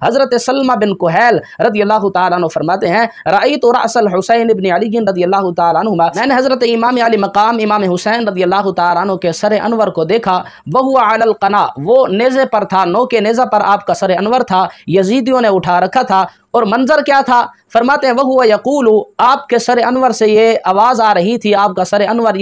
حضرت سلمہ بن کہیل رضی اللہ تعالیٰ عنہ فرماتے ہیں رأیت رأس الحسین ابن علی رضی اللہ تعالیٰ عنہما، میں نے حضرت امام علی مقام امام حسین رضی اللہ تعالیٰ عنہ کے سر انور کو دیکھا، وہو علی القنا، وہ نیزے پر تھا، نو کے نیزہ پر آپ کا سر انور تھا، یزیدیوں نے اٹھا رکھا تھا، اور منظر کیا تھا؟ فرماتے ہیں وہو یقول، آپ کے سر انور سے یہ آواز آ رہی تھی، آپ کا سر انور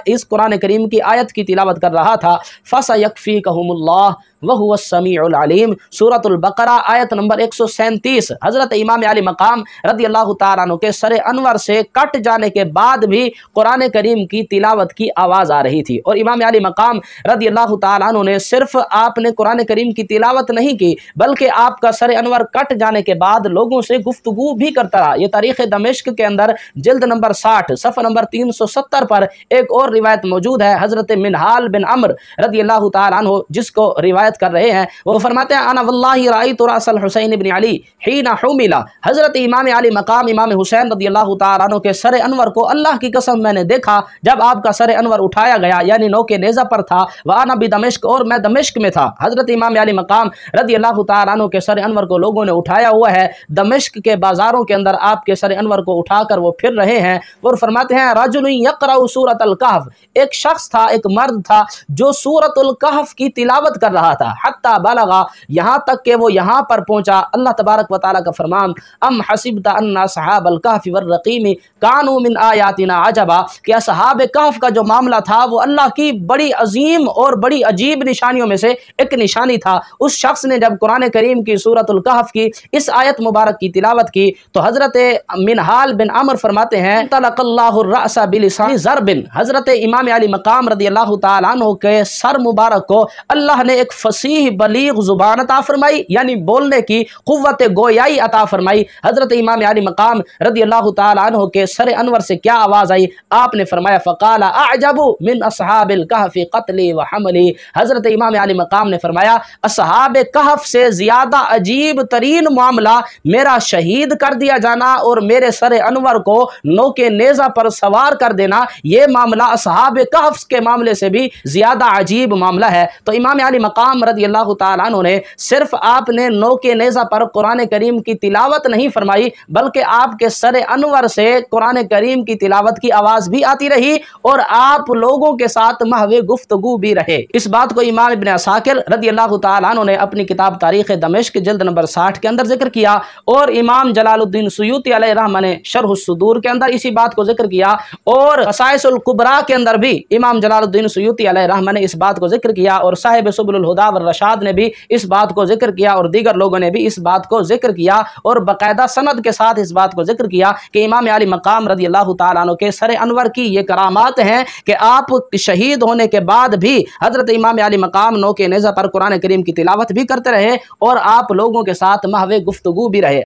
اس قرآن کریم کی آیت کی تلاوت کر رہا تھا، فَسَيَكْفِيكَهُمُ اللَّهُ وَهُوَ السَّمِيعُ الْعَلِيمُ، سورۃ البقرہ آیت نمبر 137۔ حضرت امام علی مقام رضی اللہ تعالیٰ عنہ کے سر انور سے کٹ جانے کے بعد بھی قرآن کریم کی تلاوت کی آواز آ رہی تھی، اور امام علی مقام رضی اللہ تعالیٰ عنہ نے صرف آپ نے قرآن کریم کی تلاوت نہیں کی، بلکہ آپ کا سر انور کٹ جانے کے بعد لوگوں سے گفتگو بھی کرتا رہا۔ یہ تاریخ دمشق کے اندر جلد نمبر 60 صفحہ نمبر 370 پر ایک اور روایت موجود ہے، حضرت منہال بن عمر رضی اللہ تعالیٰ عنہ جس کو روایت کر رہے ہیں، وہ فرماتے ہیں انا واللہ رأیت رأس الحسین بن علی حین حمل، حضرت امام علی مقام امام حسین رضی اللہ تعالیٰ عنہ کے سر انور کو اللہ کی قسم میں نے دیکھا جب آپ کا سر انور اٹھایا گیا، یعنی نو کے نیزہ پر تھا، وانا بدمشق، اور میں دمشق میں تھا۔ حضرت امام علی مقام رضی اللہ تعالیٰ عنہ کے سر انور کو لوگوں نے اٹھایا ہوا ہے، دمشق کے بازاروں کے اندر آپ کے سر انور کو اٹھا کر وہ پھر رہے ہیں، اور فرماتے ہیں رجل یقرأ سورۃ الکہف، ایک شخص تھا، ایک مرد تھا جو سورۃ الکہف کی تلاوت کر رہا تھا، حتی بلغا، یہاں تک کہ وہ یہاں پر پہنچا اللہ تبارک و تعالیٰ کا فرمان ام حسبت ان اصحاب الکہف والرقیم کانوا من آیاتنا عجبا، کہ اصحاب کہف کا جو معاملہ تھا وہ اللہ کی بڑی عظیم اور بڑی عجیب نشانیوں میں سے ایک نشانی تھا۔ اس شخص نے جب قرآن کریم کی سورۃ الکہف کی اس آیت مبارک کی تلاوت کی تو حضرت منہال بن عمر فرماتے ہیں طلق اللہ الرأس بلسان ضرب، حضرت امام علی مقام رضی اللہ تعالیٰ عنہ کے سر مبارک کو اللہ نے ایک فصیح بلیغ زبان عطا فرمائی، یعنی بولنے کی قوت گویائی عطا فرمائی۔ حضرت امام علی مقام رضی اللہ تعالیٰ عنہ کے سر انور سے کیا آواز آئی؟ آپ نے فرمایا فقال اعجب من اصحاب الکہف قتلی وحملی، حضرت امام علی مقام نے فرمایا اصحاب کہف سے زیادہ عجیب ترین معاملہ میرا شہید کر دیا جانا اور میرے سر انور کو نو کے نیزہ پر سوار کر دینا، یہ معاملہ اصحاب کہف کے معاملے سے بھی زیادہ عجیب معاملہ ہے۔ تو امام علی مقام رضی اللہ تعالیٰ عنہ نے صرف آپ نے نو کے نیزہ پر قرآن کریم کی تلاوت نہیں فرمائی، بلکہ آپ کے سر انور سے قرآن کریم کی تلاوت کی آواز بھی آتی رہی اور آپ لوگوں کے ساتھ محو گفتگو بھی رہے۔ اس بات کو امام ابن عساکر رضی اللہ تعالیٰ عنہ نے اپنی کتاب تاریخ دمشق جلد نمبر 60 کے اندر ذکر کیا، اور امام جلال الدین سیوطی علیہ الرحمہ نے شرح الصدور کے اندر اسی بات کو ذکر کیا، اور خصائص الکبریٰ کے اندر بھی امام جلال الدین سیوطی علیہ الرحمہ نے اس بات کو ذکر کیا، اور صاحب سبل الہدیٰ والرشاد نے بھی اس بات کو ذکر کیا، اور دیگر لوگوں نے بھی اس بات کو ذکر کیا، اور باقاعدہ سند کے ساتھ اس بات کو ذکر کیا کہ امام علی مقام رضی اللہ تعالیٰ عنہ کے سر انور کی یہ کرامات ہیں کہ آپ شہید ہونے کے بعد بھی حضرت امام علی مقام نو کے نیزہ پر قرآن کریم کی تلاوت بھی کرتے رہے اور آپ لوگوں کے ساتھ محو گفتگو بھی رہے۔